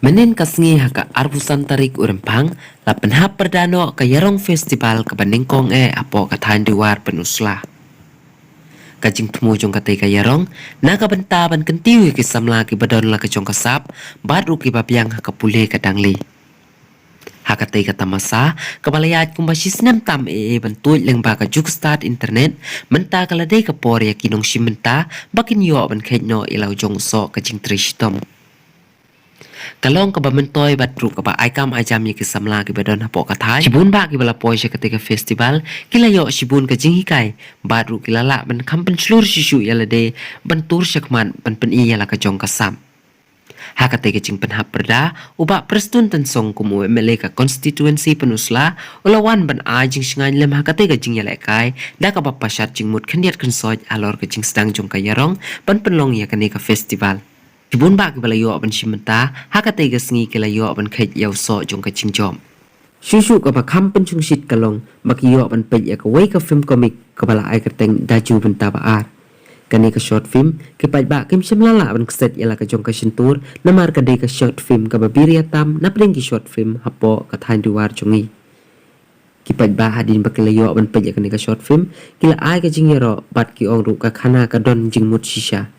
Menen kasngi haka arbusan tarik urempang lapan hap perdano ke yarong festival ke Baningkong apo katahan diwar penuslah. Kajing temu jong katai ka yarong naga bentaban kentiwi ki samla ki badon la ke jong kasap baru ki babiang haka pule kadangli. Hakatai kata masa kebalayat kumbasis nem tam bantuit leng baka juk start internet menta kaladai ke por ya kinong simenta bakin yo ban khetno ilau jong so kajing trishtom. Kalong ka bamentoy batru ka ba aikam ajam ye ki samla ki badon hapo kathai shibun ba ki bala poy ketika festival kilayo shibun ka jinghikai batru kilala ban kampen slur shishu yalade bantur syakman ban pen iya la ka jong kasam. Hakatai ka jing penhap perda uba prestun tensong kumu MLA ka constituency penusla ulawan ban a jing shingai lem hakatai ka jing yalekai da ka ba pasyat jing mut khandiat konsoj alor ka jing sedang jong ka yarong ban penlong ya ka festival. Jibun ba ki balayo ban shimenta hakatai ga sngi ki layo ban khet yaw so jong ka chingjom. Shushu ka ba kampen chung shit kalong bakiyo ban pej ya ka wei ka film komik ka bala ai ka teng daju ban tabaar. Kani ka short film ki paj ba kim shimlala ban kset yala ka jong ka shintur namar ka dei ka short film ka babiria tam na pling ki short film hapo ka thain diwar chungi. Ki paj ba hadin ba ki layo ban pej ya kani ka short film kila ai ka jing yaro bat ki ong ru ka khana ka don jing mut shisha.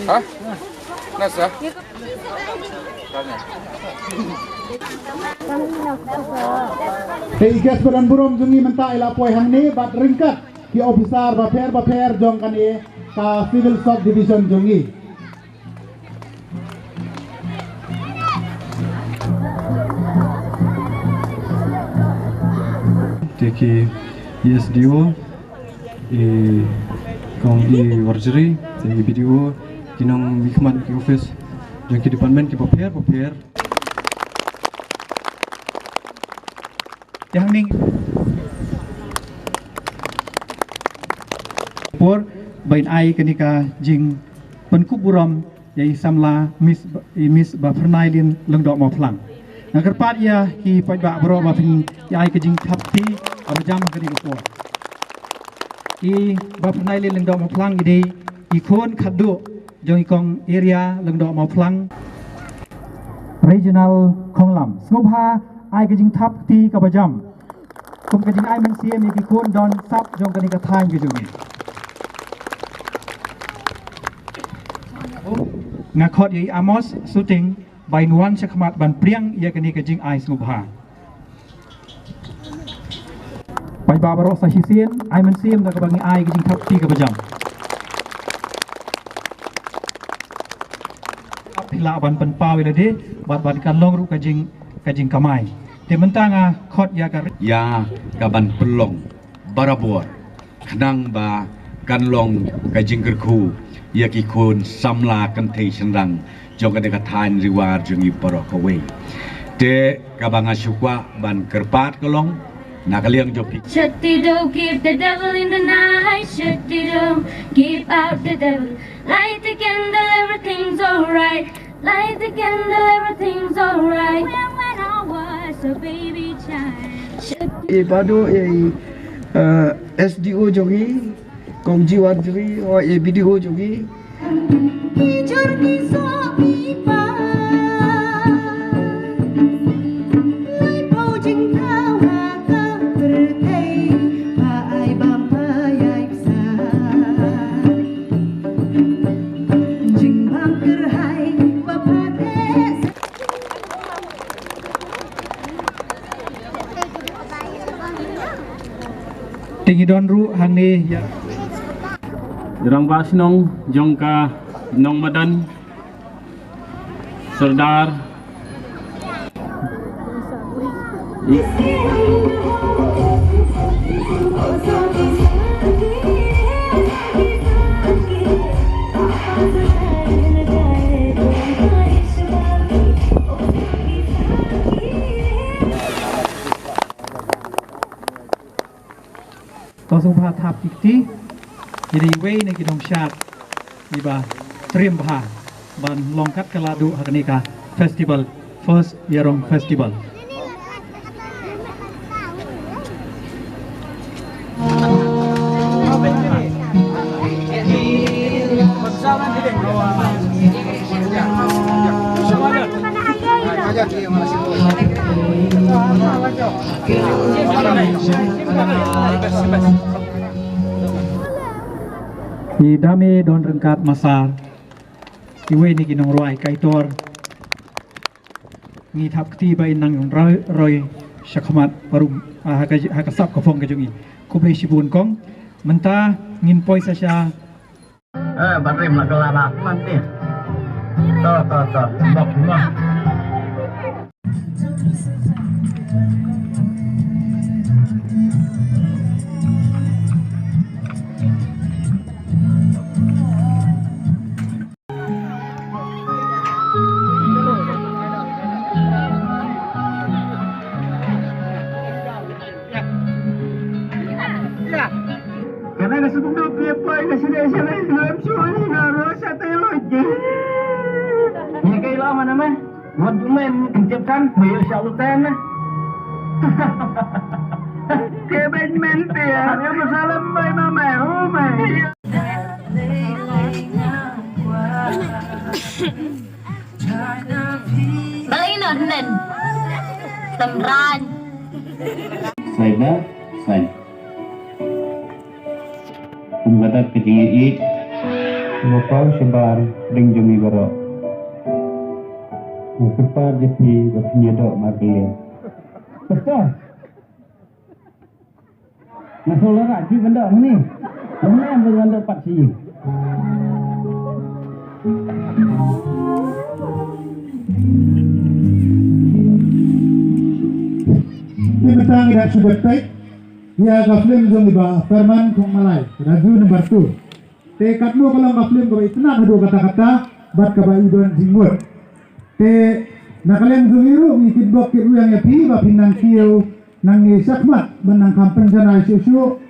Hah? Nasa? Ikas badan burom jungi menta ila poi hamni bat ringkat ki officer baper jong kani ka civil sub division jungi. Teki ESDO kong di warjeri teki video kinong mikmat ki office jong ki department ki baper yang ning por bain ai kenika jing penkup buram yai samla mis ba pernailin lengdok mau plang nagar pat ya ki paj ba bro ba pin yai ke jing thapti abjam kani ko i ba pernailin lengdok mau plang ide i khon khadu jong kong area lengdok mau plang regional khonglam ngobha ai ke jing thap ti ka bajam kum ke jing ai men sim ki khon don sap jong kani ka thain ke jungi ngakhot yi amos shooting by nuan chakmat ban priang ya kani ke jing ai ngobha bai ba baro sa hisien ai men sim da ka bangi ai ke jing thap ti ka bajam pila ban pen pawi lade ban kan long ru ka jing kamai te mentanga khot ya ka kaban pelong barabor khnang ba kan long ka jing kerku ya ki khon samla kan thei senrang jong ka de ka thain riwar jungi poro ka we te kabanga sukwa ban kerpat kolong nakaliang jopi Shut-di-do, keep the devil in the night. Shut-di-do, keep out the devil. Light the candle, everything's alright. Light the candle, everything's alright. When I was a baby child. Pado SDO jogi, kong jiwar jogi, or BDO jogi. tingi don ru hang ni ya Jarang bahas nong jongka nong madan Serdar Tosung pha thap tikti jadi wei ne kidong shat iba trim pha ban longkat kaladu haknika festival first yarong festival Di dame don rengkat masar iwe ni kinong roy kaitor ngi thap ti bai nang yong roy syakmat parum hakasap ka phong ka jungi ko be sibun kong menta ngin poi sa sya Barim lah kelapa mati. Tuh, bok semua. Karena nasa tundok dia poi nasa desa lain dalam suami ngarasa teologi. Ini kayak lama namanya. Mau main kencapkan bayar syalutan. Keben mente ya. Yang masalah bay mama. Oh my. Balik nonen. Temran. Saya Kumbatat kecingit Bapau sebar ring jumi barok Mukipar jepi Bapinyadok margilin Betul Masalah raji benda ni Mana yang berganda pak si Ini mentang tidak sudah baik. Ya gaflim jom iba Ferman kong Malay Raju nomor 2 te katmu kalau gaflim kau itu nak dua kata-kata bat kabai don jinggut te nakalen zumiru ngikit bok kiru yang yapi bapinang kiu nang ni sakmat benang kampung sana isu